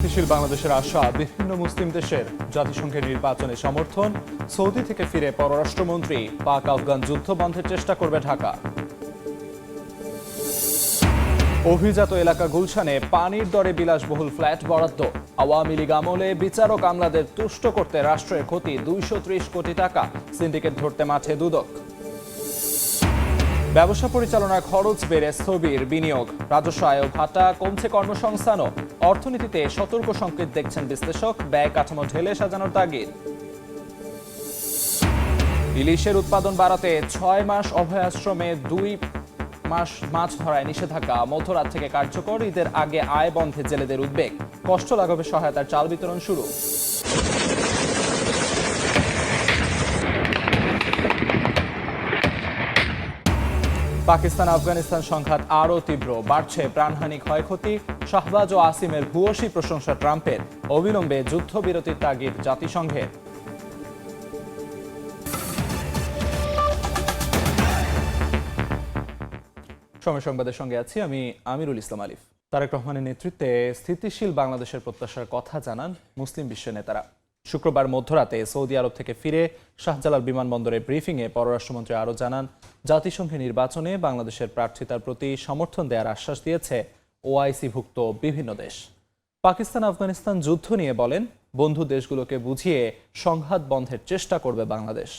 স্থিতিশীল বাংলাদেশের আশা বিভিন্ন মুসলিম দেশের। জাতিসংঘের নির্বাচনে সমর্থন। সৌদি থেকে ফিরে পররাষ্ট্রমন্ত্রী পাক আফগান যুদ্ধ বন্ধের চেষ্টা করবে ঢাকা। অভিজাত এলাকা গুলশানে পানির দরে বিলাসবহুল ফ্ল্যাট বরাদ্দ। আওয়ামী লীগ আমলে বিচারক আমলাদের তুষ্ট করতে রাষ্ট্রের ক্ষতি 230 কোটি টাকা। সিন্ডিকেট ধরতে মাঠে দুদক। ব্যবসা পরিচালনার খরচ বেড়ে স্থবির বিনিয়োগ। রাজস্ব আয় ভাটা কমছে কর্মসংস্থানও। অর্থনীতিতে সতর্ক সংকেত দেখছেন বিশ্লেষক। ব্যয় কাঠামো ঢেলে সাজানোর তাগিদ। ইলিশের উৎপাদন বাড়াতে 6 মাস অভয়াশ্রমে 2 মাস মাছ ধরায় নিষেধাজ্ঞা মধ্যরাত থেকে কার্যকর। ঈদের আগে আয় বন্ধে জেলেদের উদ্বেগ। কষ্ট লাঘবে সহায়তার চাল বিতরণ শুরু। পাকিস্তান আফগানিস্তান সংঘাত আরও তীব্র। বাড়ছে প্রাণহানি ক্ষয়ক্ষতি। শাহবাজ ও আসিমের ভূয়সী প্রশংসা ট্রাম্পের। অবিলম্বে যুদ্ধবিরতির তাগিদ জাতিসংঘের। সময় সংবাদের সঙ্গে আছি আমি আমিরুল ইসলাম আলিফ। তারেক রহমানের নেতৃত্বে স্থিতিশীল বাংলাদেশের প্রত্যাশার কথা জানান মুসলিম বিশ্ব নেতারা। শুক্রবার মধ্যরাতে সৌদি আরব থেকে ফিরে শাহজালাল বিমানবন্দরের ব্রিফিংয়ে পররাষ্ট্রমন্ত্রী আরও জানান, জাতিসংঘের নির্বাচনে বাংলাদেশের প্রার্থিতার প্রতি সমর্থন দেওয়ার আশ্বাস দিয়েছে ওআইসিভুক্ত বিভিন্ন দেশ। পাকিস্তান আফগানিস্তান যুদ্ধ নিয়ে বলেন, বন্ধু দেশগুলোকে বুঝিয়ে সংঘাত বন্ধের চেষ্টা করবে বাংলাদেশ।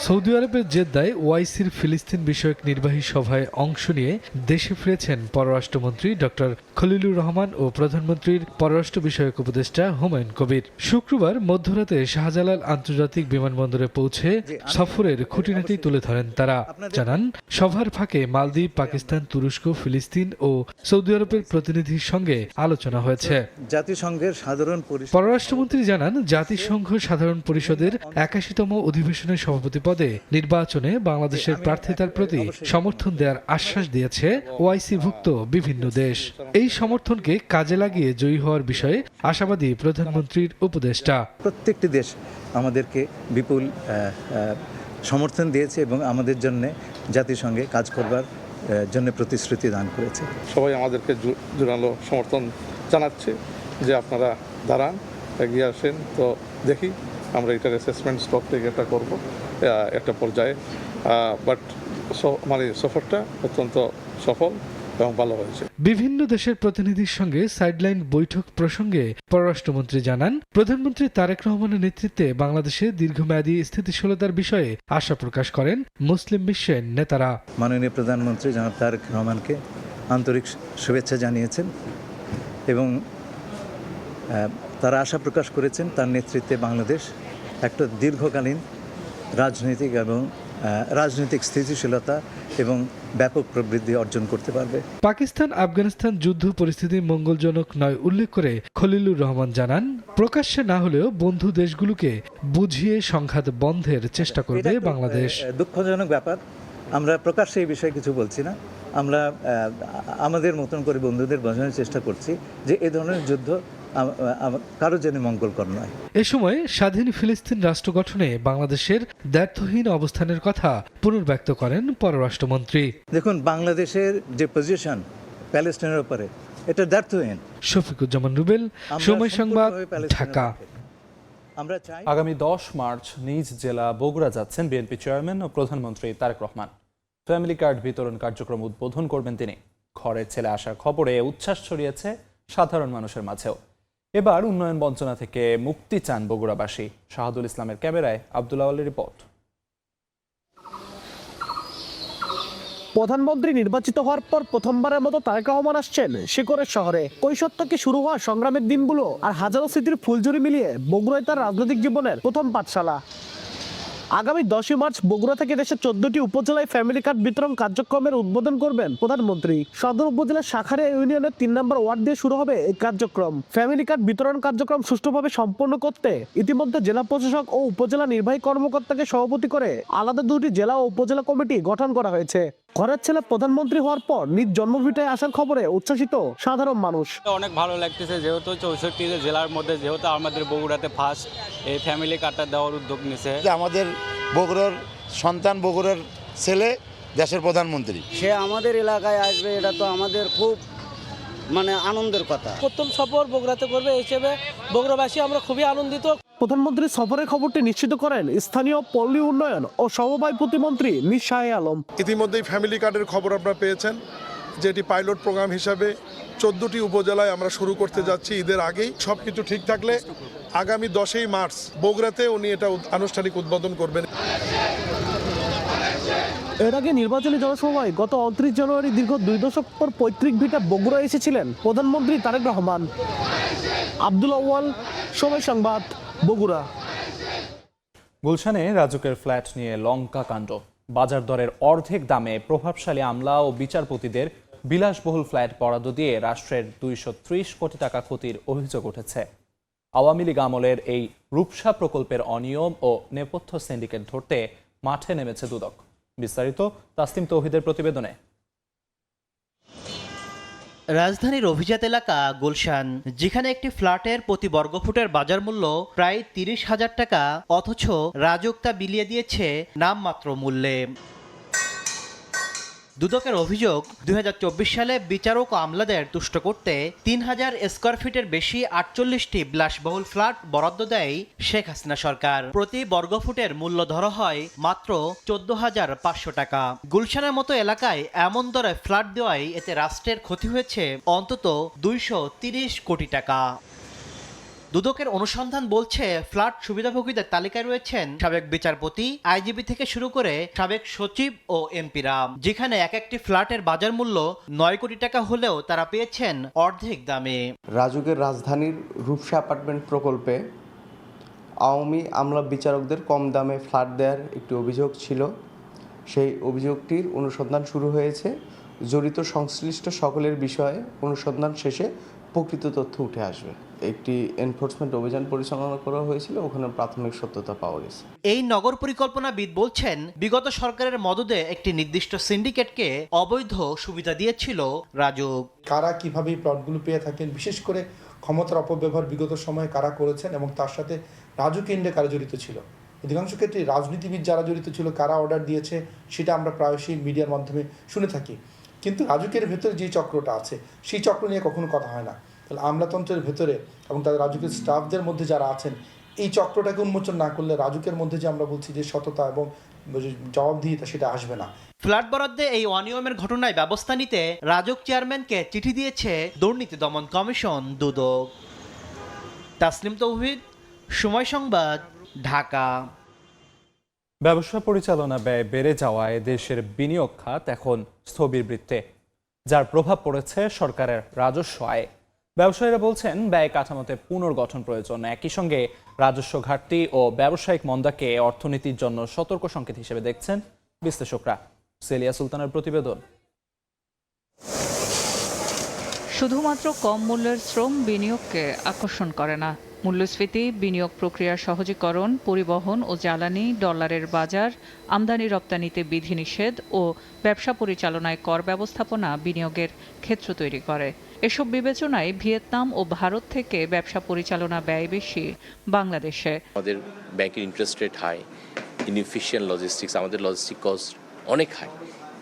সৌদি আরবের জেদ্দায় ওআইসির ফিলিস্তিন বিষয়ক নির্বাহী সভায় অংশ নিয়ে দেশে ফিরেছেন পররাষ্ট্রমন্ত্রী ডক্টর খলিলুর রহমান ও প্রধানমন্ত্রীর পররাষ্ট্র বিষয়ক উপদেষ্টা হুমায়ুন কবির। শুক্রবার মধ্যরাতে শাহজালাল আন্তর্জাতিক বিমানবন্দরে পৌঁছে সফরের খুঁটিনাটি তুলে ধরেন তারা। জানান, সভার ফাঁকে মালদ্বীপ, পাকিস্তান, তুরস্ক, ফিলিস্তিন ও সৌদি আরবের প্রতিনিধির সঙ্গে আলোচনা হয়েছে। জাতিসংঘের সাধারণ পররাষ্ট্রমন্ত্রী জানান, জাতিসংঘ সাধারণ পরিষদের 81তম অধিবেশনের সভাপতি পদে নির্বাচনে বাংলাদেশের প্রার্থিতার প্রতি সমর্থন দেওয়ার আশ্বাস দিয়েছে ওআইসিভুক্ত বিভিন্ন দেশ। এই সমর্থনকে কাজে লাগিয়ে জয়ী হওয়ার বিষয়ে আশাবাদী প্রধানমন্ত্রীর উপদেষ্টা। প্রত্যেকটি দেশ আমাদেরকে বিপুল সমর্থন দিয়েছে এবং আমাদের জন্য জাতিসংঘে কাজ করবার জন্য প্রতিশ্রুতি দান করেছে। সবাই আমাদেরকে জোরালো সমর্থন জানাচ্ছে যে আপনারা দাঁড়ান, এগিয়ে আসেন। তো দেখি আমরা এটার অ্যাসেসমেন্ট স্টক থেকে এটা করবো একটা পর্যায়ে। বাট মানে সফরটা অত্যন্ত সফল এবং ভালো হয়েছে। বিভিন্ন দেশের প্রতিনিধির সঙ্গে সাইডলাইন বৈঠক প্রসঙ্গে পররাষ্ট্রমন্ত্রী জানান, প্রধানমন্ত্রী তারেক রহমানের নেতৃত্বে বাংলাদেশে দীর্ঘমেয়াদী স্থিতিশীলতার বিষয়ে আশা প্রকাশ করেন মুসলিম বিশ্বের নেতারা। মাননীয় প্রধানমন্ত্রী জনাব তারেক রহমানকে আন্তরিক শুভেচ্ছা জানিয়েছেন এবং তারা আশা প্রকাশ করেছেন তার নেতৃত্বে বাংলাদেশ একটা দীর্ঘকালীন রাজনৈতিক স্থিতিশীলতা এবং ব্যাপক প্রবৃদ্ধি অর্জন করতে পারবে। পাকিস্তান আফগানিস্তান যুদ্ধ পরিস্থিতি মঙ্গলজনক নয় উল্লেখ করে খলিলুর রহমান জানান, প্রকাশ্যে না হলেও বন্ধু দেশগুলোকে বুঝিয়ে সংঘাত বন্ধের চেষ্টা করবে বাংলাদেশ। দুঃখজনক ব্যাপার, আমরা প্রকাশ্যে এই বিষয়ে কিছু বলছি না। আমরা আমাদের মতন করে বন্ধুদের বোঝানোর চেষ্টা করছি যে এ ধরনের যুদ্ধ কারোর জন্য মঙ্গলকর নয়। এ সময় স্বাধীন ফিলিস্তিন রাষ্ট্র গঠনে বাংলাদেশের দ্ব্যর্থহীন অবস্থানের কথা পুনর্ব্যক্ত করেন পররাষ্ট্রমন্ত্রী। দেখুন, বাংলাদেশের যে পজিশন প্যালেস্টাইনের উপরে, এটা দ্ব্যর্থহীন। শফিকুজ্জামান রুবেল, সময় সংবাদ, ঢাকা। আগামী 10 মার্চ নিজ জেলা বগুড়া যাচ্ছেন বিএনপি চেয়ারম্যান ও প্রধানমন্ত্রী তারেক রহমান। ফ্যামিলি কার্ড বিতরণ কার্যক্রম উদ্বোধন করবেন তিনি। ঘরের ছেলে আসার খবরে উচ্ছ্বাস ছড়িয়েছে সাধারণ মানুষের মাঝেও। এবার উন্নয়ন বঞ্চনা থেকে মুক্তি চান বগুড়াবাসী। শাহাদুল ইসলামের ক্যামেরায় আব্দুল্লাহ আলীর রিপোর্ট। প্রধানমন্ত্রী নির্বাচিত হওয়ার পর প্রথমবারের মতো তারেক রহমান আসছেন শিকরের শহরে। কৈশোর থেকে শুরু হওয়া সংগ্রামের দিনগুলো আর হাজারো স্মৃতির ফুলঝুরি মিলিয়ে বগুড়ায় তার রাজনৈতিক জীবনের প্রথম পাঠশালা। আগামী 10 মার্চ বগুড়া থেকে দেশের 14টি উপজেলায় ফ্যামিলি কার্ড বিতরণ কার্যক্রমের উদ্বোধন করবেন প্রধানমন্ত্রী। সদর উপজেলার শাখারিয়া ইউনিয়নের 3 নম্বর ওয়ার্ড দিয়ে শুরু হবে এই কার্যক্রম। ফ্যামিলি কার্ড বিতরণ কার্যক্রম সুষ্ঠুভাবে সম্পন্ন করতে ইতিমধ্যে জেলা প্রশাসক ও উপজেলা নির্বাহী কর্মকর্তাকে সভাপতি করে আলাদা 2টি জেলা ও উপজেলা কমিটি গঠন করা হয়েছে। ঘরের ছেলে প্রধানমন্ত্রী হওয়ার পর নিজ জন্মভিটায় আসার খবরে উচ্ছ্বাসিত সাধারণ মানুষ। অনেক ভালো লাগতেছে, যেহেতু 64 জেলার মধ্যে যেহেতু আমাদের বগুড়াতে ফার্স্ট এই ফ্যামিলি কার্ডটা দেওয়ার উদ্যোগ নিয়েছে। আমাদের বগুড়ার সন্তান, বগুড়ার ছেলে দেশের প্রধানমন্ত্রী, সে আমাদের এলাকায় আসবে, এটা তো আমাদের খুব মানে আনন্দের কথা। প্রথম সফর বগুড়াতে করবে এই হিসেবে বগুড়াবাসী আমরা খুবই আনন্দিত। প্রধানমন্ত্রীর সফরের খবরটি নিশ্চিত করেন স্থানীয় পল্লী উন্নয়ন ও সমবায় প্রতিমন্ত্রী মীর শাহ আলম। ইতিমধ্যেই ফ্যামিলি কার্ডের খবর আপনারা পেয়েছেন, যেটি পাইলট প্রোগ্রাম হিসাবে 14টি উপজেলায় আমরা শুরু করতে যাচ্ছি ঈদের আগেই। সব কিছু ঠিক থাকলে আগামী 10ই মার্চ বগুড়াতে উনি এটা আনুষ্ঠানিক উদ্বোধন করবেন। এর আগে নির্বাচনী জনসভায় গত 29 জানুয়ারি দীর্ঘ 2 দশক পর পৈতৃক ভিটা বগুড়া এসেছিলেন প্রধানমন্ত্রী তারেক রহমান। আব্দুল আউয়াল, সময় সংবাদ, বগুড়া। গুলশানে রাজুকের ফ্ল্যাট নিয়ে লঙ্কা কাণ্ড। বাজার দরের অর্ধেক দামে প্রভাবশালী আমলা ও বিচারপতিদের বিলাসবহুল ফ্ল্যাট বরাদ্দ দিয়ে রাষ্ট্রের 230 কোটি টাকা ক্ষতির অভিযোগ উঠেছে। আওয়ামী লীগ আমলের এই রূপসা প্রকল্পের অনিয়ম ও নেপথ্য সিন্ডিকেট ধরতে মাঠে নেমেছে দুদক। বিস্তারিত তাসলিম তৌহিদের প্রতিবেদনে। রাজধানীর অভিজাত এলাকা গুলশান, যেখানে একটি ফ্ল্যাটের প্রতি বর্গফুটের বাজার মূল্য প্রায় 30,000 টাকা, অথচ রাজুক তা বিলিয়ে দিয়েছে নামমাত্র মূল্যে। দুদকের অভিযোগ, 2024 সালে বিচারক ও আমলাদের তুষ্ট করতে 3000 স্কয়ার ফিটের বেশি 48টি বিলাসবহুল ফ্ল্যাট বরাদ্দ দেয় শেখ হাসিনা সরকার। প্রতি বর্গফুটের মূল্য ধরা হয় মাত্র 14,500 টাকা। গুলশানের মতো এলাকায় এমন দরে ফ্ল্যাট দেওয়ায় এতে রাষ্ট্রের ক্ষতি হয়েছে অন্তত 230 কোটি টাকা। দুদকের অনুসন্ধান বলছে, ফ্ল্যাট সুবিধাভোগীদের তালিকায় রয়েছেন সাবেক বিচারপতি, আইজিপি থেকে শুরু করে সাবেক সচিব ও এমপিরা, যেখানে এক একটি ফ্ল্যাটের বাজার মূল্য 9 কোটি টাকা হলেও তারা পেয়েছেন অর্ধেক দামে। রাজুকের রাজধানীর রূপসা অ্যাপার্টমেন্ট প্রকল্পে আওয়ামী আমলা বিচারকদের কম দামে ফ্ল্যাট দেওয়ার একটি অভিযোগ ছিল। সেই অভিযোগটির অনুসন্ধান শুরু হয়েছে। জড়িত সংশ্লিষ্ট সকলের বিষয়ে অনুসন্ধান শেষে প্রকৃত তথ্য উঠে আসবে। একটি এনফোর্সমেন্ট অভিযান পরিচালনা করা হয়েছিল, ওখানে প্রাথমিক সত্যতা পাওয়া গেছে। এই নগর পরিকল্পনাবিদ বলছেন, বিগত সরকারের মদদে একটি নির্দিষ্ট সিন্ডিকেটকে অবৈধ সুবিধা দিয়েছিল রাজুক। কারা কিভাবে প্লটগুলো পেয়ে থাকেন, বিশেষ করে ক্ষমতার অপব্যবহার বিগত সময়ে কারা করেছেন এবং তার সাথে রাজুক কেন্দ্রে কারা জড়িত ছিল। অধিকাংশ ক্ষেত্রে রাজনীতিবিদ যারা জড়িত ছিল, কারা অর্ডার দিয়েছে সেটা আমরা প্রায়শই মিডিয়ার মাধ্যমে শুনে থাকি। কিন্তু রাজুকের ভেতরে যে চক্রটা আছে সেই চক্র নিয়ে কখনো কথা হয় না। তাহলে আমলাতন্ত্রের ভেতরে এবং তাদের রাজুকের স্টাফদের মধ্যে যারা আছেন, এই চক্রটাকে উন্মোচন না করলে রাজুকের মধ্যে যে আমরা বলছি যে সততা এবং জবাবদিহিতা, সেটা আসবে না। ফ্ল্যাট বরাদ্দে এই অনিয়মের ঘটনায় ব্যবস্থা নিতে রাজুক চেয়ারম্যানকে চিঠি দিয়েছে দুর্নীতি দমন কমিশন দুদক। তাসলিম তৌহিদ, সময় সংবাদ, ঢাকা। ব্যবসা পরিচালনা ব্যয় বেড়ে যাওয়ায় দেশের বিনিয়োগ খাত এখন স্থবিরবৃত্তে, যার প্রভাব পড়েছে সরকারের রাজস্ব আয়ে। ব্যবসায়ীরা বলছেন, ব্যয় কাঠামোতে পুনর্গঠন প্রয়োজন। একই সঙ্গে রাজস্ব ঘাটতি ও ব্যবসায়িক মন্দাকে অর্থনীতির জন্য সতর্ক সংকেত হিসেবে দেখছেন বিশ্লেষকরা। সেলিয়া সুলতানের প্রতিবেদন। শুধুমাত্র কম মূল্যের শ্রম বিনিয়োগকে আকর্ষণ করে না। মূল্যস্ফীতি, বিনিয়োগ প্রক্রিয়ার সহজীকরণ, পরিবহন ও জ্বালানি, ডলারের বাজার, আমদানি রপ্তানিতে বিধিনিষেধ ও ব্যবসা পরিচালনায় কর ব্যবস্থাপনা বিনিয়োগের ক্ষেত্র তৈরি করে। এসব বিবেচনায় ভিয়েতনাম ও ভারত থেকে ব্যবসা পরিচালনা ব্যয় বেশি বাংলাদেশে। আমাদের ব্যাংকের interest rate high, inefficient logistics, আমাদের লজিস্টিক কস্ট অনেক হাই।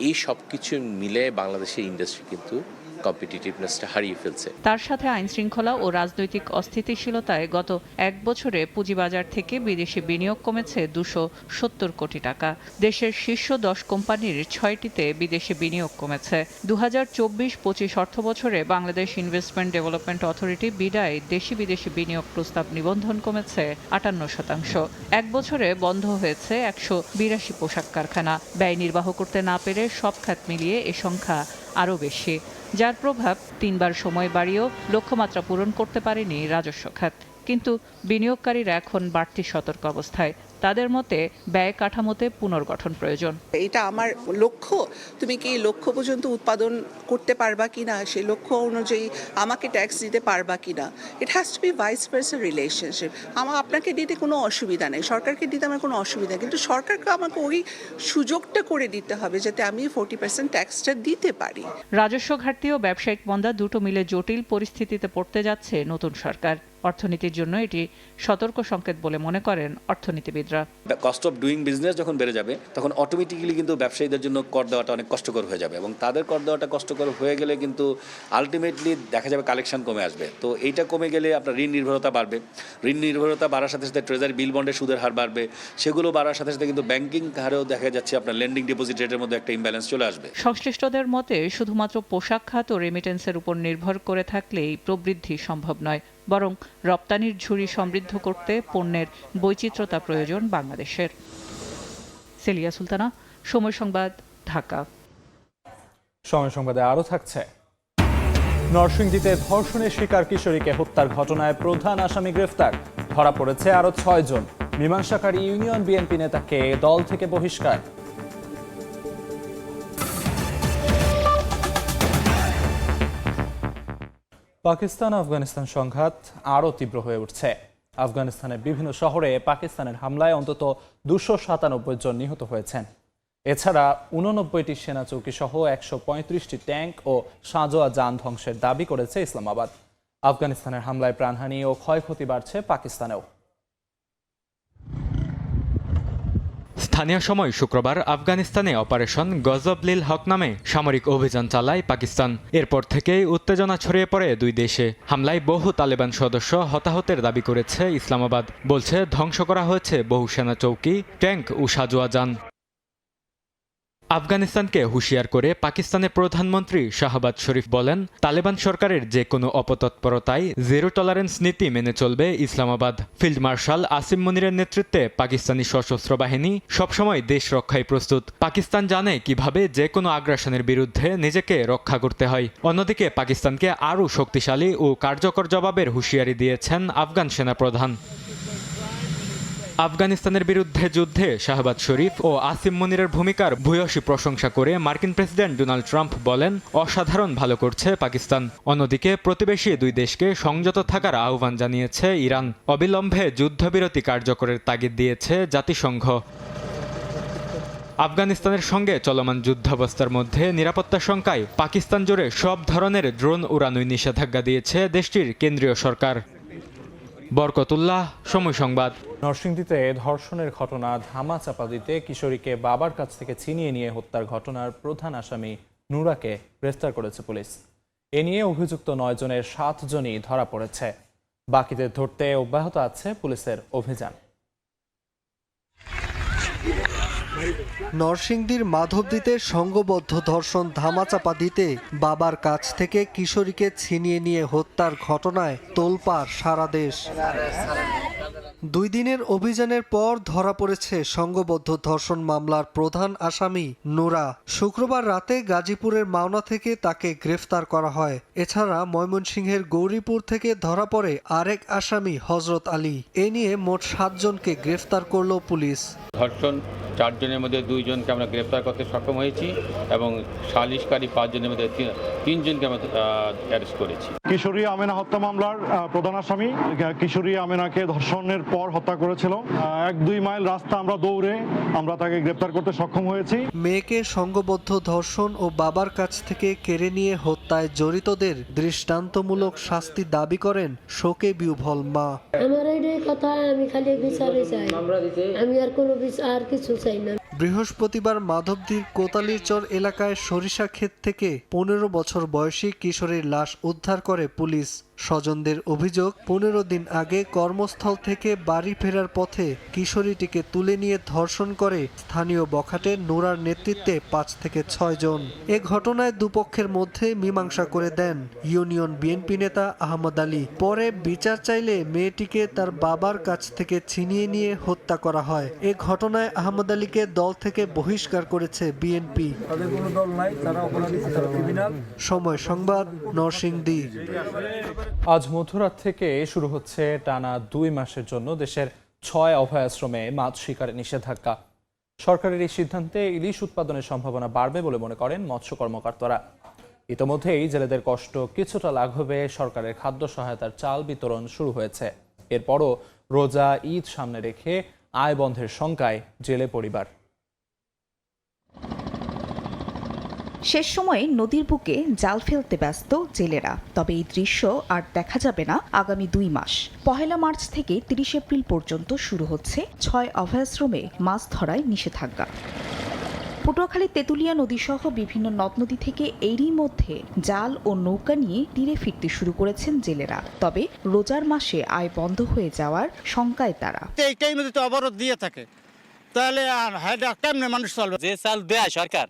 এই সব কিছু মিলে বাংলাদেশের ইন্ডাস্ট্রি কিন্তু কম্পিটিটিভনেসটা হারিয়ে ফেলছে। তার সাথে আইন শৃঙ্খলা ও রাজনৈতিক অস্থিতিশীলতায় গত এক বছরে পুঁজিবাজার থেকে বিদেশি বিনিয়োগ কমেছে 270 কোটি টাকা। দেশের শীর্ষ 10 কোম্পানির 6টিতে বিদেশি বিনিয়োগ কমেছে। 2024-25 অর্থ বছরে বাংলাদেশ ইনভেস্টমেন্ট ডেভেলপমেন্ট অথরিটি বিডায় দেশি বিদেশি বিনিয়োগ প্রস্তাব নিবন্ধন কমেছে 58%। এক বছরে বন্ধ হয়েছে 182 পোশাক কারখানা। ব্যয় নির্বাহ করতে না পেরে সব খাত মিলিয়ে এ সংখ্যা আরও বেশি, যার প্রভাব 3 বার সময় বাড়িয়েও লক্ষ্যমাত্রা পূরণ করতে পারেনি রাজস্ব খাত। কিন্তু বিনিয়োগকারীরা এখন বাড়তি সতর্ক অবস্থায়। তাদের মতে ব্যয় কাঠামোতে পুনর্গঠন প্রয়োজন। এটা আমার লক্ষ্য, তুমি কি লক্ষ্য পর্যন্ত উৎপাদন করতে পারবা কিনা, সেই লক্ষ্য অনুযায়ী আমাকে ট্যাক্স দিতে পারবা কিনা। It has to be vice versa relationship. আপনাকে দিতে কোনো অসুবিধা নেই, সরকারকে দিতে আমার কোনো অসুবিধা, কিন্তু সরকারকে আমাকে ওই সুযোগটা করে দিতে হবে যাতে আমি 40% ট্যাক্সটা দিতে পারি। রাজস্ব ঘাটতি ও ব্যবসায়িক মন্দা দুটো মিলে জটিল পরিস্থিতিতে পড়তে যাচ্ছে নতুন সরকার। অর্থনীতির জন্য এটি সতর্ক সংকেত বলে মনে করেন অর্থনীতিবিদ। ব্যবসায়িকরা। কস্ট অফ ডুইং বিজনেস যখন বেড়ে যাবে তখন অটোমেটিক্যালি কিন্তু ব্যবসায়ীদের জন্য কর দেওয়াটা অনেক কষ্টকর হয়ে যাবে, এবং তাদের কর দেওয়াটা কষ্টকর হয়ে গেলে কিন্তু আলটিমেটলি দেখা যাবে কালেকশন কমে আসবে। তো এইটা কমে গেলে আপনার ঋণ নির্ভরতা বাড়বে, ঋণ নির্ভরতা বাড়ার সাথে সাথে ট্রেজারি বিল বন্ডের সুদের হার বাড়বে, সেগুলো বাড়ার সাথে সাথে কিন্তু ব্যাংকিং হারেও দেখা যাচ্ছে আপনার লেন্ডিং ডিপোজিট রেটের মধ্যে একটা ইমব্যালেন্স চলে আসবে। সংশ্লিষ্টদের মতে শুধুমাত্র পোশাক খাত ও রেমিটেন্সের উপর নির্ভর করে থাকলেই প্রবৃদ্ধি সম্ভব নয়, বরং রপ্তানির ঝুড়ি সমৃদ্ধ করতে পণ্যের বৈচিত্র্যতা প্রয়োজন বাংলাদেশের। সেলিয়া সুলতানা, সময় সংবাদ, ঢাকা। সময় সংবাদে আরও থাকছে, নরসিংদীতে ধর্ষণের শিকার কিশোরীকে হত্যার ঘটনায় প্রধান আসামি গ্রেফতার, ধরা পড়েছে আরও 6 জন। মীমাংসাকারী ইউনিয়ন বিএনপি নেতাকে দল থেকে বহিষ্কার। পাকিস্তান আফগানিস্তান সংঘাত আরও তীব্র হয়ে উঠছে। আফগানিস্তানের বিভিন্ন শহরে পাকিস্তানের হামলায় অন্তত 297 জন নিহত হয়েছেন। এছাড়া 89টি সেনা চৌকি সহ 135টি ট্যাঙ্ক ও সাঁজোয়া যান ধ্বংসের দাবি করেছে ইসলামাবাদ। আফগানিস্তানের হামলায় প্রাণহানি ও ক্ষয়ক্ষতি বাড়ছে পাকিস্তানেও। স্থানীয় সময় শুক্রবার আফগানিস্তানে অপারেশন গজব-লিল হক নামে সামরিক অভিযান চালায় পাকিস্তান। এরপর থেকেই উত্তেজনা ছড়িয়ে পড়ে দুই দেশে। হামলায় বহু তালেবান সদস্য হতাহতের দাবি করেছে ইসলামাবাদ, বলছে ধ্বংস করা হয়েছে বহু সেনা চৌকি, ট্যাঙ্ক ও সাঁজোয়া যান। আফগানিস্তানকে হুঁশিয়ার করে পাকিস্তানের প্রধানমন্ত্রী শাহবাজ শরীফ বলেন, তালেবান সরকারের যে কোনো অপতৎপরতায় জিরো টলারেন্স নীতি মেনে চলবে ইসলামাবাদ। ফিল্ড মার্শাল আসিম মুনিরের নেতৃত্বে পাকিস্তানি সশস্ত্র বাহিনী সবসময় দেশ রক্ষায় প্রস্তুত। পাকিস্তান জানে কিভাবে যে কোনো আগ্রাসনের বিরুদ্ধে নিজেকে রক্ষা করতে হয়। অন্যদিকে পাকিস্তানকে আরও শক্তিশালী ও কার্যকর জবাবের হুঁশিয়ারি দিয়েছেন আফগান সেনাপ্রধান। আফগানিস্তানের বিরুদ্ধে যুদ্ধে শাহবাজ শরীফ ও আসিম মুনিরের ভূমিকার ভূয়সী প্রশংসা করে মার্কিন প্রেসিডেন্ট ডোনাল্ড ট্রাম্প বলেন, অসাধারণ ভালো করছে পাকিস্তান। অন্যদিকে প্রতিবেশী দুই দেশকে সংযত থাকার আহ্বান জানিয়েছে ইরান। অবিলম্বে যুদ্ধবিরতি কার্যকরের তাগিদ দিয়েছে জাতিসংঘ। আফগানিস্তানের সঙ্গে চলমান যুদ্ধাবস্থার মধ্যে নিরাপত্তা শঙ্কায় পাকিস্তান জুড়ে সব ধরনের ড্রোন উড়ানোয় নিষেধাজ্ঞা দিয়েছে দেশটির কেন্দ্রীয় সরকার। বরকতুল্লাহ, সময় সংবাদ। নরসিংদীতে ধর্ষণের ঘটনা ধামাচাপা দিতে কিশোরীকে বাবার কাছ থেকে ছিনিয়ে নিয়ে হত্যার ঘটনার প্রধান আসামি নুরাকে গ্রেফতার করেছে পুলিশ। এ নিয়ে অভিযুক্ত 9 জনের 7 জনই ধরা পড়েছে। বাকিদের ধরতে অব্যাহত আছে পুলিশের অভিযান। নরসিংদীর মাধবদীতে সংঘবদ্ধ ধর্ষণ ধামাচাপা দিতে বাবার কাছ থেকে কিশোরীকে ছিনিয়ে নিয়ে হত্যার ঘটনায় তোলপাড় সারা দেশ। 2 দিনের অভিযানের পর ধরা পড়েছে সংঘবদ্ধ ধর্ষণ মামলার প্রধান আসামি নুরা। শুক্রবার রাতে গাজীপুরের মাওনা থেকে তাকে গ্রেফতার করা হয়। এছাড়া ময়মনসিংহের গৌরীপুর থেকে ধরা পড়ে আরেক আসামি হজরত আলী। এ নিয়ে মোট 7 জনকে গ্রেফতার করল পুলিশ। ধর্ষণ 4 জনের মধ্যে 2 জনকে আমরা গ্রেফতার করতে সক্ষম হয়েছি এবং সালিশকারী 5 জনের মধ্যে 3 জনকে আমরা অ্যারেস্ট করেছি। কিশোরী আমেনা হত্যা মামলার প্রধান আসামি কিশোরী আমেনাকে ধর্ষণের পর হত্যা করেছিল। 1-2 মাইল রাস্তা আমরা দৌড়ে আমরা তাকে গ্রেফতার করতে সক্ষম হয়েছি। মেয়েকে সংঘবদ্ধ ধর্ষণ ও বাবার কাছ থেকে কেড়ে নিয়ে হত্যায় জড়িতদের দৃষ্টান্তমূলক শাস্তি দাবি করেন শোকে বিহ্বল মা। আমার এই কথা, আমি খালি বিচারে চাই, আমি আর কোনো আর কিছু চাই না। বৃহস্পতিবার মাধবদীর কোতালিরচর এলাকায় সরিষা ক্ষেত থেকে 15 বছর বয়সী কিশোরীর লাশ উদ্ধার করে পুলিশ। স্বজনদের অভিযোগ, 15 দিন আগে কর্মস্থল থেকে বাড়ি ফেরার পথে কিশোরীটিকে তুলে নিয়ে ধর্ষণ করে স্থানীয় বখাটে নুরার নেতৃত্বে 5 থেকে 6 জন। এ ঘটনায় দুপক্ষের মধ্যে মীমাংসা করে দেন ইউনিয়ন বিএনপি নেতা আহমদ আলী। পরে বিচার চাইলে মেয়েটিকে তার বাবার কাছ থেকে ছিনিয়ে নিয়ে হত্যা করা হয়। এ ঘটনায় আহমদ আলীকে দল থেকে বহিষ্কার করেছে বিএনপি। সময় সংবাদ, নরসিংদী। আজ মধ্যরাত থেকে শুরু হচ্ছে টানা 2 মাসের জন্য দেশের 6 অভয়াশ্রমে মাছ শিকারে নিষেধাজ্ঞা। সরকারের এই সিদ্ধান্তে ইলিশ উৎপাদনের সম্ভাবনা বাড়বে বলে মনে করেন মৎস্য কর্মকর্তারা। ইতোমধ্যেই জেলেদের কষ্ট কিছুটা লাঘবে সরকারের খাদ্য সহায়তার চাল বিতরণ শুরু হয়েছে। এরপরও রোজা ঈদ সামনে রেখে আয় বন্ধের শঙ্কায় জেলে পরিবার। শেষ সময়ে নদীর বুকে জাল ফেলতে ব্যস্ত জেলেরা। তবে এই দৃশ্য আর দেখা যাবে না আগামী 2 মাস। 1 মার্চ থেকে 30 এপ্রিল পর্যন্ত শুরু হচ্ছে 6 অভয়াশ্রমে মাছ ধরায় নিষেধাজ্ঞা। পটুয়াখালী তেঁতুলিয়া নদীসহ বিভিন্ন নদ নদী থেকে এরই মধ্যে জাল ও নৌকা নিয়ে তীরে ফিরতে শুরু করেছেন জেলেরা। তবে রোজার মাসে আয় বন্ধ হয়ে যাওয়ার শঙ্কায় তারা। এই টাইমে তো অবরোধ দিয়ে থাকে, তাহলে আর কেমনে মানুষ চলবে? যে চাল দেয় সরকার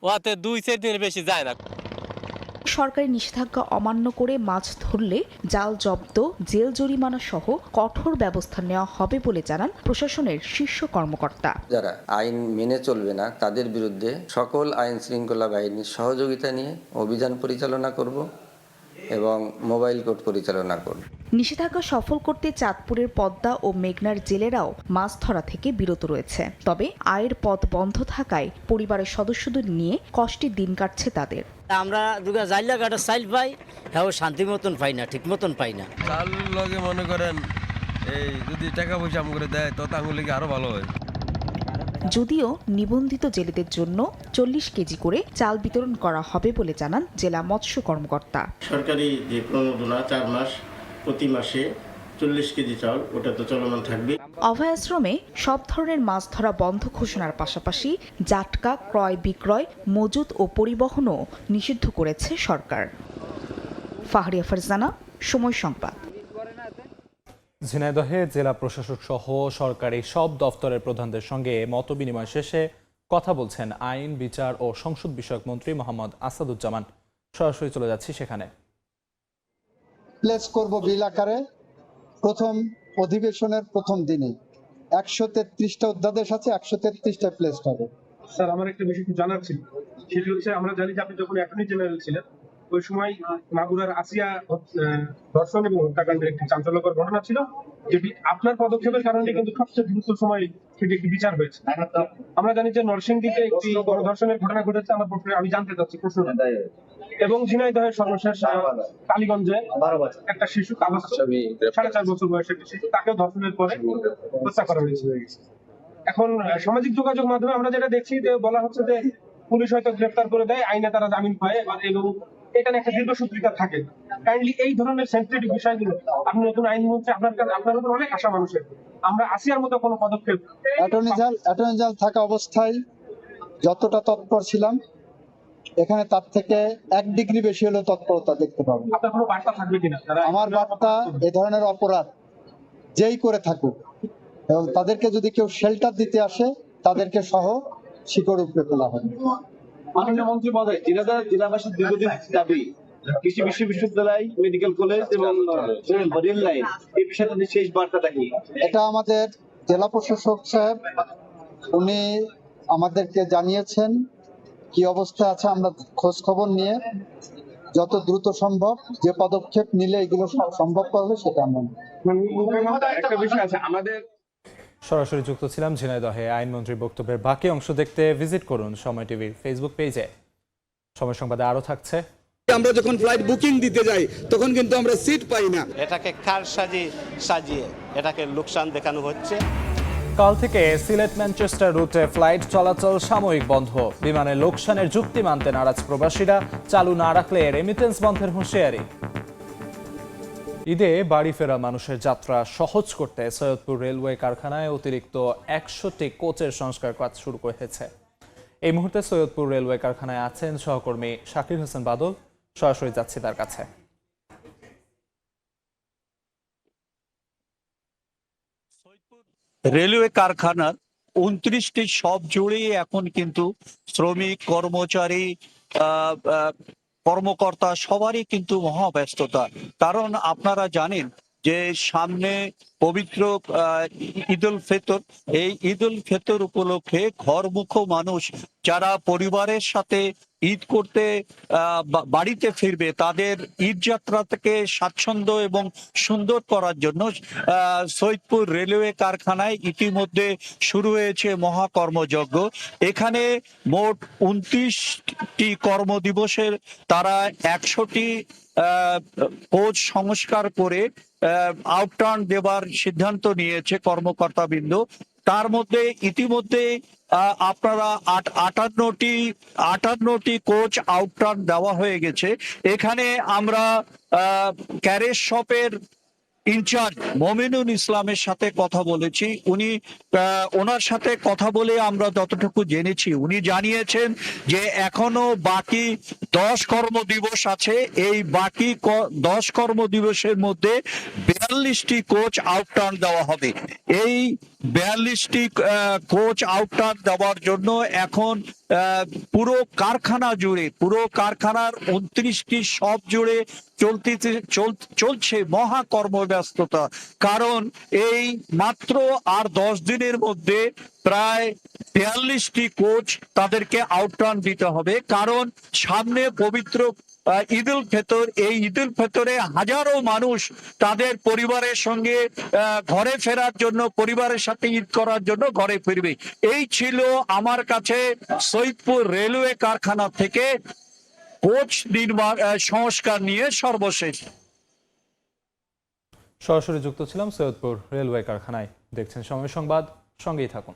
ওতে 2-4 দিনের বেশি যায় না। সরকারি নিষেধাজ্ঞা অমান্য করে মাছ ধরলে জাল জব্দ, জেল জরিমানা সহ কঠোর ব্যবস্থা নেওয়া হবে বলে জানান প্রশাসনের শীর্ষ কর্মকর্তা। যারা আইন মেনে চলবে না তাদের বিরুদ্ধে সকল আইন শৃঙ্খলা বাহিনীর সহযোগিতা নিয়ে অভিযান পরিচালনা করব এবং মোবাইল কোর্ট পরিচালনা করব। নিষেধাজ্ঞা সফল করতে চাঁদপুরের পদ্মা ও মেঘনার জেলেরাও মাছ ধরা থেকে বিরত রয়েছে। তবে আয়ের পথ বন্ধ থাকায় পরিবারের সদস্যদের নিয়ে কষ্টে দিন কাটছে তাদের। আমরা দুগা জাইলা কাটা চাইল পাই, হ্যাঁ শান্তি মতন পাই না, ঠিক মতন পাই না। চাল লগে মনে করেন এই যদি টাকা পয়সা করে দেয় তো আঙুলে আরো ভালো হয়। যদিও নিবন্ধিত জেলেদের জন্য 40 কেজি করে চাল বিতরণ করা হবে বলে জানান জেলা মৎস্য কর্মকর্তা। সরকারি যে প্রণোদনা 4 মাস প্রতি মাসে 40 কেজি চাল ওটা তো চলমান থাকবে। অভয়াশ্রমে সব ধরনের মাছ ধরা বন্ধ ঘোষণার পাশাপাশি জাটকা ক্রয় বিক্রয়, মজুত ও পরিবহনও নিষিদ্ধ করেছে সরকার। ফাহরিয়া ফারজানা, সময় সংবাদ। ঝিনাইদহে জেলা প্রশাসক সহ সরকারি সব দফতরের প্রধানদের সঙ্গে মতবিনিময় শেষে কথা বলছেন আইন, বিচার ও সংসদ বিষয়ক মন্ত্রী মোহাম্মদ আসাদুজ্জামান। সরাসরি চলে যাচ্ছি সেখানে। প্লেস করব বিল আকারে প্রথম অধিবেশনের প্রথম দিনে 133টা অধ্যাদেশ আছে, 133টা প্লেস হবে। স্যার, আমার একটা বিষয় জানার ছিল, সেটি হচ্ছে আমরা জানি যে আপনি যখন অ্যাটর্নি জেনারেল ছিলেন ওই সময় মাগুরার আসিয়া ধর্ষণ এবং হত্যাকাণ্ডের একটি চাঞ্চল্যকর ঘটনা ছিল, যেটি আপনার পদক্ষেপের কারণে কিন্তু সবচেয়ে দ্রুত সময় সেটি একটি বিচার হয়েছে। আমরা জানি যে নরসিংদীতে একটি গণধর্ষণের ঘটনা ঘটেছে। আমার প্রশ্নে আমি জানতে চাচ্ছি প্রশ্নটা, এবং ঝিনাইদহের সর্বশেষ কালীগঞ্জে একটা শিশু 4.5 বছর বয়সের একটি শিশু, তাকেও ধর্ষণের পরে হত্যা করা হয়েছে। এখন সামাজিক যোগাযোগ মাধ্যমে আমরা যেটা দেখছি যে বলা হচ্ছে যে পুলিশ হয়তো গ্রেফতার করে দেয়, আইনে তারা জামিন পায় এবং এটা একটা দীর্ঘসূত্রিতা থাকে। কাইন্ডলি এই ধরনের সেন্সিটিভ বিষয়গুলো আপনি নতুন আইনমন্ত্রী, আপনার উপর অনেক আশা মানুষের, আমরা আসিয়ার মতো কোনো পদক্ষেপ অ্যাটর্নি জেনারেল থাকা অবস্থায় যতটা তৎপর ছিলাম এখানে তার থেকে 1 ডিগ্রি বেশি হলেও তৎপরতা দেখতে পাবো। আপনার কোনো বার্তা থাকবে কিনা? আমার বার্তা, এ ধরনের অপরাধ যেই করে থাকুক এবং তাদেরকে যদি কেউ শেল্টার দিতে আসে তাদেরকে সহ শিকড় উপরে ফেলা হবে। মাননীয় মন্ত্রী মহোদয়, জেলাবাসীর দীর্ঘদিন দাবি কৃষি বিশ্ববিদ্যালয়, মেডিকেল কলেজ এবং রেল লাইন, এই বিষয়ে শেষ বার্তাটা কি? এটা আমাদের জেলা প্রশাসক সাহেব উনি আমাদেরকে জানিয়েছেন কি অবস্থা আছে। আমরা খোঁজ খবর নিয়ে যত দ্রুত সম্ভব যে পদক্ষেপ নিলে এগুলো সম্ভব হবে সেটা আমরা। একটা বিষয় আছে আমাদের। সরাসরি যুক্ত ছিলাম ঝিনাইদহে। আইনমন্ত্রীর বক্তব্যের বাকি অংশ দেখতে ভিজিট করুন সময় টিভির ফেসবুক পেজে। সময় সংবাদে আরো থাকছে। আমরা যখন ফ্লাইট বুকিং দিতে যাই তখন কিন্তু আমরা সিট পাই না। এটাকে কার সাজিয়ে এটাকে লোকসান দেখানো হচ্ছে। কাল থেকে সিলেট ম্যানচেস্টার রুটে ফ্লাইট চলাচল সাময়িক বন্ধ। বিমানে লোকসানের যুক্তি মানতে নারাজ প্রবাসীরা। চালু না রাখলে রেমিটেন্স বন্ধের হুঁশিয়ারি। ঈদে বাড়ি ফেরা মানুষের যাত্রা সহজ করতে সৈয়দপুর রেলওয়ে কারখানায় অতিরিক্ত 100টি কোচের সংস্কার কাজ শুরু হয়েছে। এই মুহূর্তে সৈয়দপুর রেলওয়ে কারখানায় আছেন সহকর্মী শাকির হোসেন বাদল। সরাসরি যাচ্ছি তার কাছে। রেলওয়ে কারখানার 29টি সব জুড়েই এখন কিন্তু শ্রমিক, কর্মচারী, কর্মকর্তা সবারই কিন্তু মহাব্যস্ততা। কারণ আপনারা জানেন যে সামনে পবিত্র ঈদ উল ফিতর, এই ঈদ উল ফিতর উপলক্ষে ঘরমুখো মানুষ যারা পরিবারের সাথে ঈদ করতে বাড়িতে ফিরবে তাদের ঈদ যাত্রাটাকে স্বাচ্ছন্দ্য এবং সুন্দর করার জন্য সৈয়দপুর রেলওয়ে কারখানায় ইতিমধ্যে শুরু হয়েছে মহাকর্মযজ্ঞ। এখানে মোট 29টি কর্মদিবসের তারা 100টি কোচ সংস্কার করে আউটটার্ন দেবার সিদ্ধান্ত নিয়েছে কর্মকর্তাবৃন্দ। তার মধ্যে ইতিমধ্যে আপনারা 58টি কোচ আউটটার্ন দেওয়া হয়ে গেছে। এখানে আমরা ক্যারেজ শপের ইনচার্জ মমিনুল ইসলামের সাথে কথা বলেছি। ওনার সাথে কথা বলে আমরা যতটুকু জেনেছি, উনি জানিয়েছেন যে এখনো বাকি 10 কর্মদিবস আছে। এই বাকি 10 কর্মদিবসের মধ্যে 42টি কোচ আউটটার্ন দেওয়া হবে। এই 42টি কোচ আউটটার্ন দেওয়ার জন্য এখন পুরো কারখানার 29টি শপ জুড়ে চলছে মহা কর্মব্যস্ততা। কারণ এই মাত্র আর 10 দিনের মধ্যে প্রায় 42টি কোচ তাদেরকে আউটটার্ন দিতে হবে। কারণ সামনে পবিত্র ঈদ উল ফিতর, এই ঈদ উল ফিতরে হাজারো মানুষ তাদের পরিবারের সঙ্গে ঘরে ফেরার জন্য, পরিবারের সাথে ঈদ করার জন্য ঘরে ফিরবে। এই ছিল আমার কাছে সৈয়দপুর রেলওয়ে কারখানা থেকে কোচ নির্মাণ সংস্কার নিয়ে সর্বশেষ। সরাসরি যুক্ত ছিলাম সৈয়দপুর রেলওয়ে কারখানায়। দেখছেন সময় সংবাদ, সঙ্গেই থাকুন।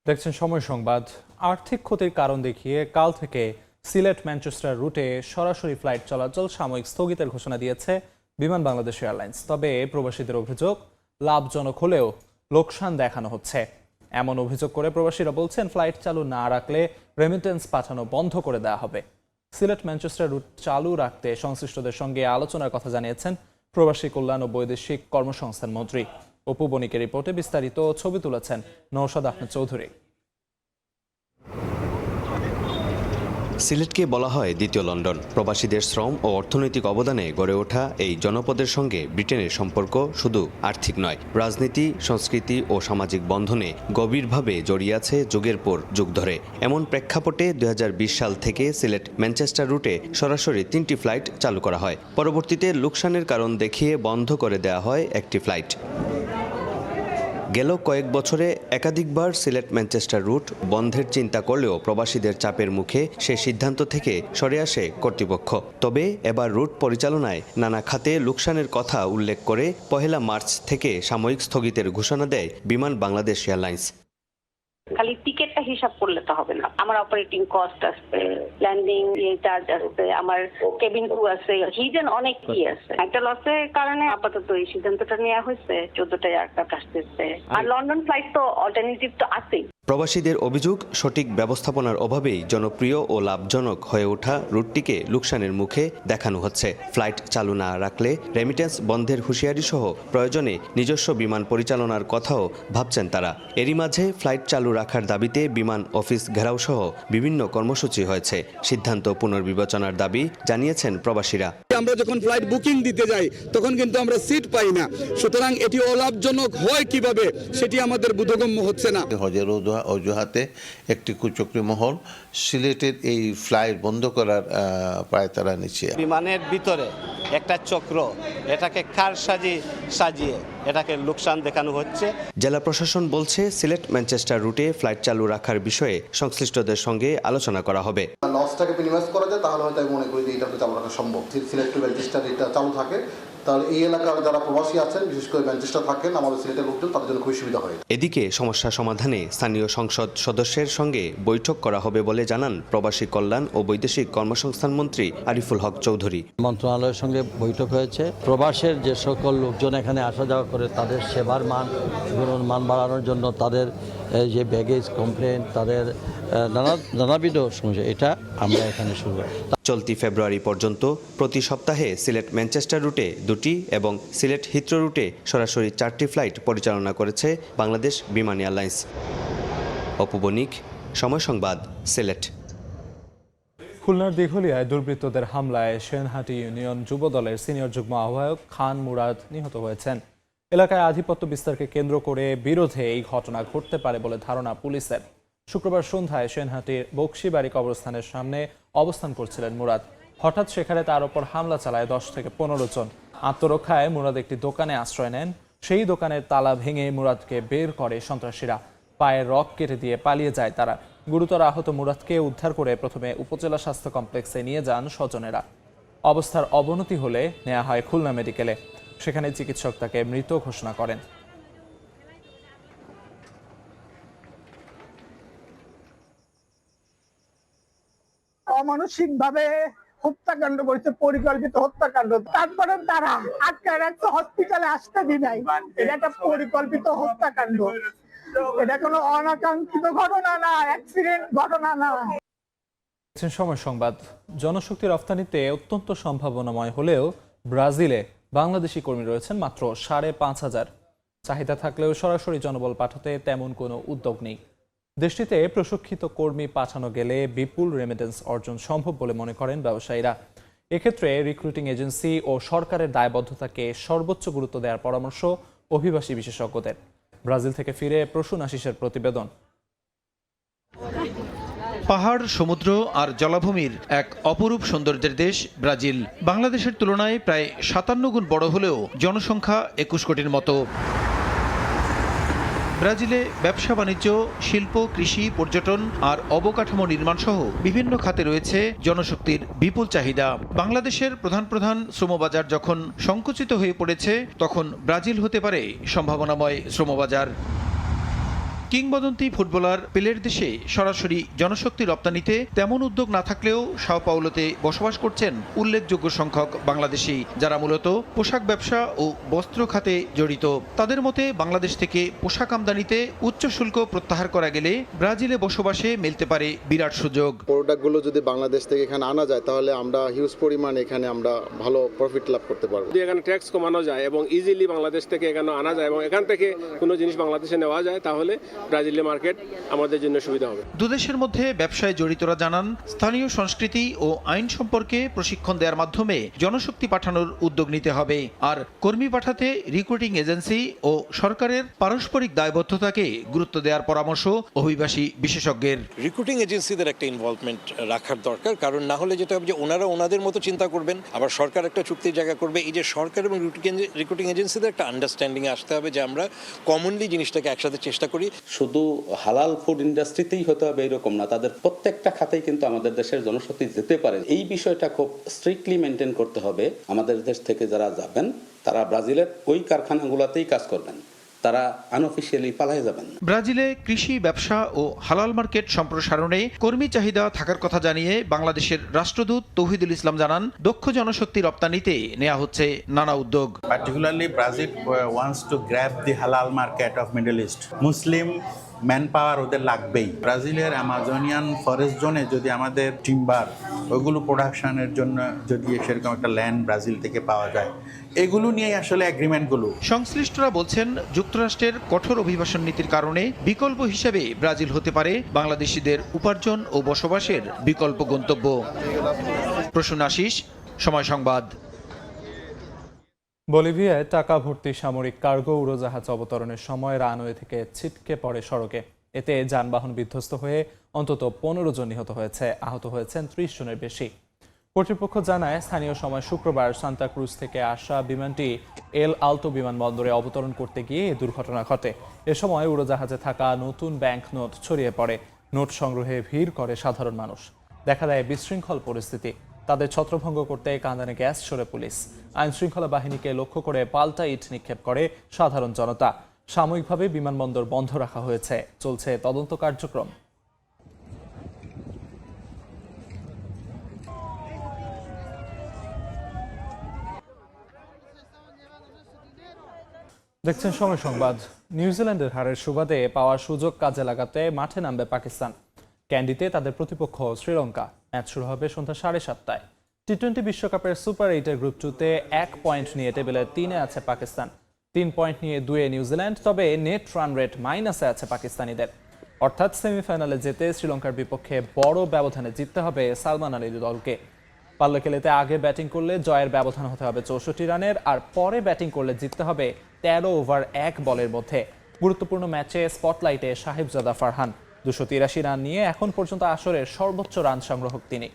দেখছেন সময় সংবাদ। আর্থিক ক্ষতির কারণ দেখিয়ে কাল থেকে সিলেট ম্যানচেস্টার রুটে সরাসরি ফ্লাইট চলাচল সাময়িক স্থগিতের ঘোষণা দিয়েছে বিমান বাংলাদেশ এয়ারলাইন্স। তবে প্রবাসীদের অভিযোগ, লাভজনক হলেও লোকসান দেখানো হচ্ছে। এমন অভিযোগ করে প্রবাসীরা বলছেন, ফ্লাইট চালু না রাখলে রেমিটেন্স পাঠানো বন্ধ করে দেওয়া হবে। সিলেট ম্যানচেস্টার রুট চালু রাখতে সংশ্লিষ্টদের সঙ্গে আলোচনার কথা জানিয়েছেন প্রবাসী কল্যাণ ও বৈদেশিক কর্মসংস্থান মন্ত্রী। অপু বণিকের রিপোর্টে বিস্তারিত ছবি তুলেছেন নওশাদ আহমেদ চৌধুরী। সিলেটকে বলা হয় দ্বিতীয় লন্ডন। প্রবাসীদের শ্রম ও অর্থনৈতিক অবদানে গড়ে ওঠা এই জনপদের সঙ্গে ব্রিটেনের সম্পর্ক শুধু আর্থিক নয়, রাজনীতি, সংস্কৃতি ও সামাজিক বন্ধনে গভীরভাবে জড়িয়ে আছে যুগের পর যুগ ধরে। এমন প্রেক্ষাপটে 2020 সাল থেকে সিলেট ম্যানচেস্টার রুটে সরাসরি 3টি ফ্লাইট চালু করা হয়। পরবর্তীতে লোকসানের কারণ দেখিয়ে বন্ধ করে দেওয়া হয় একটি ফ্লাইট। গেল কয়েক বছরে একাধিকবার সিলেট ম্যানচেস্টার রুট বন্ধের চিন্তা করলেও প্রবাসীদের চাপের মুখে সে সিদ্ধান্ত থেকে সরে আসে কর্তৃপক্ষ। তবে এবার রুট পরিচালনায় নানা খাতে লোকসানের কথা উল্লেখ করে 1 মার্চ থেকে সাময়িক স্থগিতের ঘোষণা দেয় বিমান বাংলাদেশ এয়ারলাইন্স। খালি টিকেটটা হিসাব করলে তো হবে না, আমার অপারেটিং কস্ট আসবে, ল্যান্ডিং চার্জ আসবে, আমার কেবিন ক্রু আছে, হিডেন অনেক কি আছে। একটা লসের কারণে আপাতত এই সিদ্ধান্তটা নেওয়া হয়েছে। 14টা এয়ারক্রাফট আসতেছে, আর লন্ডন ফ্লাইট তো অল্টারনেটিভ তো আছেই। প্রবাসীদের অভিযোগ, সঠিক ব্যবস্থাপনার অভাবেই জনপ্রিয় ও লাভজনক হয়ে ওঠা রুটটিকে লোকসানের মুখে দেখানো হচ্ছে। ফ্লাইট চালু না রাখলে রেমিটেন্স বন্ধের হুঁশিয়ারি সহ প্রয়োজনে নিজস্ব বিমান পরিচালনার কথাও ভাবছেন তারা। এরই মাঝে ফ্লাইট চালু রাখার দাবিতে বিমান অফিস ঘেরাও সহ বিভিন্ন কর্মসূচি হয়েছে। সিদ্ধান্ত পুনর্বিবেচনার দাবি জানিয়েছেন প্রবাসীরা। আমরা যখন ফ্লাইট বুকিং দিতে যাই তখন কিন্তু আমরা সিট পাই না, সুতরাং এটি অলাভজনক হয় কিভাবে সেটি আমাদের বোধগম্য হচ্ছে না। হজের অজুহাতে একটি কুচক্রী মহল সিলেটের এই ফ্লাইট বন্ধ করার পায়তারা নিচ্ছে। বিমানের ভিতরে একটা চক্র এটাকে কার সাজিয়ে এটাকে লোকসান দেখানো হচ্ছে। জেলা প্রশাসন বলছে, সিলেট ম্যানচেস্টার রুটে ফ্লাইট চালু রাখার বিষয়ে সংশ্লিষ্টদের সঙ্গে আলোচনা করা হবে। লসটাকে মিনিমাইজ করা যায় তাহলে হয়তো আমি মনে করি যে এটা চালু রাখা সম্ভব। সিলেট টু ম্যানচেস্টার এটা চালু থাকে তাহলে এই এলাকার যারা প্রবাসী আছেন, বিশেষ করে ম্যানচেস্টার থাকেন, আমাদের সিলেটের লোকজন, তাদের জন্য খুবই সুবিধা হয়। এদিকে সমস্যা সমাধানে স্থানীয় সংসদ সদস্যের সঙ্গে বৈঠক করা হবে বলে জানান প্রবাসী কল্যাণ ও বৈদেশিক কর্মসংস্থান মন্ত্রী আরিফুল হক চৌধুরী। মন্ত্রণালয়ের সঙ্গে বৈঠক হয়েছে। প্রবাসের যে সকল লোকজন এখানে আসা যাওয়া করে তাদের সেবার মান বাড়ানোর জন্য, তাদের যে ব্যাগেজ কমপ্লেন, তাদের নানাবিধ সমস্যা, এটা আমরা এখানে শুরু করি। চলতি ফেব্রুয়ারি পর্যন্ত প্রতি সপ্তাহে সিলেট ম্যানচেস্টার রুটে 2টি এবং সিলেট হিথ্রো রুটে সরাসরি 4টি ফ্লাইট পরিচালনা করেছে বাংলাদেশ বিমান এয়ারলাইন্স। অপু বণিক, সময় সংবাদ, সিলেট। খুলনার দিঘলিয়ায় দুর্বৃত্তদের হামলায় সেনহাটি ইউনিয়ন যুব দলের সিনিয়র যুগ্ম আহ্বায়ক খান মুরাদ নিহত হয়েছেন। এলাকায় আধিপত্য বিস্তারকে কেন্দ্র করে বিরোধে এই ঘটনা ঘটতে পারে বলে ধারণা পুলিশের। শুক্রবার সন্ধ্যায় সেনহাটির বক্সিবাড়ি কবরস্থানের সামনে অবস্থান করছিলেন মুরাদ। হঠাৎ সেখানে তার ওপর হামলা চালায় 10 থেকে 15 জন। আত্মরক্ষায় মুরাদ একটি দোকানে আশ্রয় নেন। সেই দোকানের তালা ভেঙে মুরাদকে বের করে সন্ত্রাসীরা। পায়ের রক কেটে দিয়ে পালিয়ে যায় তারা। গুরুতর আহত মুরাদকে উদ্ধার করে প্রথমে উপজেলা স্বাস্থ্য কমপ্লেক্সে নিয়ে যান স্বজনেরা। অবস্থার অবনতি হলে নেওয়া হয় খুলনা মেডিকেলে। সেখানে চিকিৎসক তাকে মৃত ঘোষণা করেন। অমানসিক ভাবে হত্যাকাণ্ড করেছে, পরিকল্পিত হত্যাকাণ্ড। তারপরে তারা আটকে রাখছে, হসপিটালে আসতে দি নাই। এটা একটা পরিকল্পিত হত্যাকাণ্ড, এটা কোনো অনাকাঙ্ক্ষিত ঘটনা না, অ্যাক্সিডেন্ট ঘটনা না। সময় সংবাদ। জনশক্তি রফতানিতে অত্যন্ত সম্ভাবনাময় হলেও ব্রাজিলে বাংলাদেশি কর্মী রয়েছেন মাত্র 5,500। চাহিদা থাকলেও সরাসরি জনবল পাঠাতে তেমন কোনো উদ্যোগ নেই। দেশটিতে প্রশিক্ষিত কর্মী পাঠানো গেলে বিপুল রেমিটেন্স অর্জন সম্ভব বলে মনে করেন ব্যবসায়ীরা। এক্ষেত্রে রিক্রুটিং এজেন্সি ও সরকারের দায়বদ্ধতাকে সর্বোচ্চ গুরুত্ব দেওয়ার পরামর্শ অভিবাসী বিশেষজ্ঞদের। ব্রাজিল থেকে ফিরে প্রসূন আশিসের প্রতিবেদন। পাহাড়, সমুদ্র আর জলাভূমির এক অপরূপ সৌন্দর্যের দেশ ব্রাজিল। বাংলাদেশের তুলনায় প্রায় 57 গুণ বড় হলেও জনসংখ্যা 21 কোটির মতো। ব্রাজিলে ব্যবসা বাণিজ্য, শিল্প, কৃষি, পর্যটন আর অবকাঠামো নির্মাণ সহ বিভিন্ন খাতে রয়েছে জনশক্তির বিপুল চাহিদা। বাংলাদেশের প্রধান শ্রমবাজার যখন সংকুচিত হয়ে পড়েছে, তখন ব্রাজিল হতে পারে সম্ভাবনাময় শ্রমবাজার। কিংবদন্তি ফুটবলার পেলের দেশে সরাসরি জনশক্তি রপ্তানিতে তেমন উদ্যোগ না থাকলেও সাও পাওলোতে বসবাস করছেন উল্লেখযোগ্য সংখ্যক বাংলাদেশি, যারা মূলত পোশাক ব্যবসা ও বস্ত্র খাতে জড়িত। তাদের মতে বাংলাদেশ থেকে পোশাক আমদানিতে উচ্চ শুল্ক প্রত্যাহার করা গেলে ব্রাজিলে বসবাসে মিলতে পারে বিরাট সুযোগ। প্রোডাক্টগুলো যদি বাংলাদেশ থেকে এখানে আনা যায়, তাহলে আমরা হিউজ পরিমাণ এখানে আমরা ভালো প্রফিট লাভ করতে পারবো। যদি এখানে ট্যাক্স কমানো যায় এবং ইজিলি বাংলাদেশ থেকে এখানে আনা যায় এবং এখান থেকে কোনো জিনিস বাংলাদেশে নেওয়া যায়, তাহলে ব্রাজিলের মার্কেট আমাদের জন্য সুবিধা হবে। দুদেশের মধ্যে ব্যবসায় জড়িতরা জানান, স্থানীয় সংস্কৃতি ও আইন সম্পর্কে প্রশিক্ষণ দেওয়ার মাধ্যমে জনশক্তি পাঠানোর উদ্যোগ নিতে হবে। আর কর্মী পাঠাতে রিক্রুটিং এজেন্সি ও সরকারের পারস্পরিক দায়বদ্ধতাকে গুরুত্ব দেওয়ার পরামর্শ অভিবাসী বিশেষজ্ঞের। রিক্রুটিং এজেন্সিদের একটা ইনভলভমেন্ট রাখার দরকার, কারণ না হলে যেটা হবে যে ওনারা ওনাদের মতো চিন্তা করবেন, আবার সরকার একটা চুক্তির জায়গা করবে। এই যে সরকার এবং রিক্রুটিং এজেন্সিদের একটা আন্ডারস্ট্যান্ডিংয়ে আসতে হবে যে আমরা কমনলি জিনিসটাকে একসাথে চেষ্টা করি। শুধু হালাল ফুড ইন্ডাস্ট্রিতেই হতে হবে এরকম না, তাদের প্রত্যেকটা খাতেই কিন্তু আমাদের দেশের জনশক্তি যেতে পারে। এই বিষয়টা খুব স্ট্রিক্টলি মেনটেন করতে হবে। আমাদের দেশ থেকে যারা যাবেন তারা ব্রাজিলের ওই কারখানাগুলোতেই কাজ করবেন, তারা আনঅফিশিয়ালি পালায়ে যাবেন। ব্রাজিলে কৃষি, ব্যবসা ও হালাল মার্কেট সম্প্রসারণে কর্মী চাহিদা থাকার কথা জানিয়ে বাংলাদেশের রাষ্ট্রদূত তৌহিদুল ইসলাম জানান, দক্ষ জনশক্তি রপ্তানিতে নেওয়া হচ্ছে নানা উদ্যোগ। Particularly Brazil wants to grab the halal market of Middle East. Muslim man power ওদের লাগবেই। ব্রাজিলের অ্যামাজনিয়ান ফরেস্ট জোনে যদি আমাদের টিম্বার ওইগুলো প্রোডাকশনের জন্য যদি সেরকম একটা ল্যান্ড ব্রাজিল থেকে পাওয়া যায়, এগুলো নিয়ে আসলে এগ্রিমেন্টগুলো। সংশ্লিষ্টরা বলছেন, যুক্তরাষ্ট্রের কঠোর অভিবাসন নীতির কারণে বিকল্প হিসেবে ব্রাজিল হতে পারে বাংলাদেশিদের উপার্জন ও বসবাসের বিকল্প গন্তব্য। প্রসূন আশিস, সময় সংবাদ। বলিভিয়ায় টাকা ভর্তি সামরিক কার্গো উড়োজাহাজ অবতরণের সময় রানওয়ে থেকে ছিটকে পড়ে সড়কে। এতে যানবাহন বিধ্বস্ত হয়ে অন্তত 15 জন নিহত হয়েছে, আহত হয়েছেন 30 জনের বেশি। কর্তৃপক্ষ জানায়, স্থানীয় সময় শুক্রবার সান্তা ক্রুজ থেকে আসা বিমানটি এল আলতো বিমানবন্দরে অবতরণ করতে গিয়ে এই দুর্ঘটনা ঘটে। এ সময় উড়োজাহাজে থাকা নতুন ব্যাংক নোট ছড়িয়ে পড়ে। নোট সংগ্রহে ভিড় করে সাধারণ মানুষ। দেখা দেয় বিশৃঙ্খল পরিস্থিতি। তাদের ছত্রভঙ্গ করতে কাঁদানে গ্যাস ছোড়ে পুলিশ। আইন শৃঙ্খলা বাহিনীকে লক্ষ্য করে পাল্টা ইট নিক্ষেপ করে সাধারণ জনতা। সাময়িকভাবে বিমানবন্দর বন্ধ রাখা হয়েছে, চলছে তদন্ত কার্যক্রম। দেখছেন সময় সংবাদ। নিউজিল্যান্ডের হারের সুবাদে পাওয়ার সুযোগ কাজে লাগাতে মাঠে নামবে পাকিস্তান। ক্যান্ডিতে তাদের প্রতিপক্ষ শ্রীলঙ্কা। ম্যাচ শুরু হবে সন্ধ্যা 7:30টায়। টি-20 বিশ্বকাপের সুপার 8-এর গ্রুপ 2-তে 1 পয়েন্ট নিয়ে টেবিলের 3-এ আছে পাকিস্তান। 3 পয়েন্ট নিয়ে 2-এ নিউজিল্যান্ড, তবে নেট রান রেট মাইনাসে আছে পাকিস্তানিদের। অর্থাৎ সেমিফাইনালে যেতে শ্রীলঙ্কার বিপক্ষে বড় ব্যবধানে জিততে হবে সালমান আলী দলকে। পাল্লাকেলেতে আগে ব্যাটিং করলে জয়ের ব্যবধান হতে হবে 64 রানের, আর পরে ব্যাটিং করলে জিততে হবে 13 ওভার 1 বলের মধ্যে। গুরুত্বপূর্ণ ম্যাচে স্পটলাইটে সাহেবজাদা ফারহান 283 রান নিয়ে এখন পর্যন্ত আসরের সর্বোচ্চ রান সংগ্রাহক তিনি।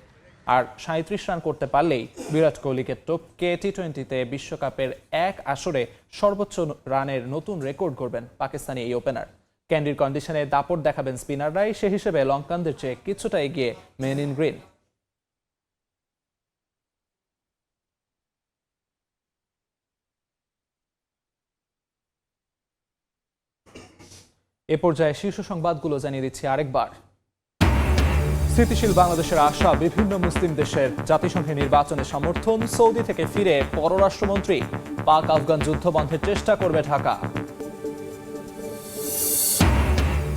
আর 37 রান করতে পারলেই বিরাট কোহলিকে টপকে টি-20তে বিশ্বকাপের এক আসরে সর্বোচ্চ রানের নতুন রেকর্ড গড়বেন পাকিস্তানি এই ওপেনার। ক্যান্ডির কন্ডিশনে দাপট দেখাবেন স্পিনাররাই, সে হিসেবে লঙ্কানদের চেয়ে কিছুটা এগিয়ে মেন ইন গ্রিন। এ পর্যায়ে শীর্ষ সংবাদগুলো জানিয়ে দিচ্ছি আরেকবার। স্থিতিশীল বাংলাদেশের আশা বিভিন্ন মুসলিম দেশের জাতিসংঘের নির্বাচনে সমর্থন। সৌদি থেকে ফিরে পররাষ্ট্রমন্ত্রী পাক আফগান যুদ্ধ বন্ধের চেষ্টা করবে ঢাকা।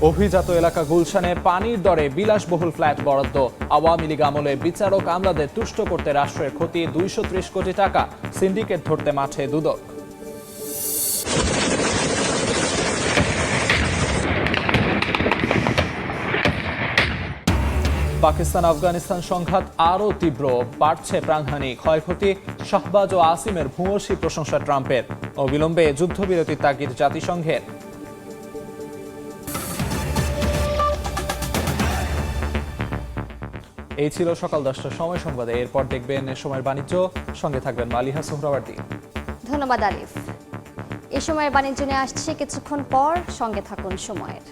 অভিজাত এলাকা গুলশানে পানির দরে বিলাসবহুল ফ্ল্যাট বরাদ্দ। আওয়ামী লীগ আমলে বিচারক আমলাদের তুষ্ট করতে রাষ্ট্রের ক্ষতি 230 কোটি টাকা। সিন্ডিকেট ধরতে মাঠে দুদক। পাকিস্তান আফগানিস্তান সংঘাত আরও তীব্র, বাড়ছে প্রাণহানি, ক্ষয়ক্ষতি। শাহবাজ ও আসিমের ভূয়সী প্রশংসা ট্রাম্পের। অবিলম্বে যুদ্ধবিরতির তাগিদ জাতিসংঘের। এই ছিল সকাল 10টার সময় সংবাদে। এরপর দেখবেন এ সময়ের বাণিজ্য, সঙ্গে থাকবেন মালিহা সোহরাওয়ার্দী। ধন্যবাদ আলিফ। এ সময়ের বাণিজ্য নিয়ে আসছে কিছুক্ষণ পর, সঙ্গে থাকুন সময়ের।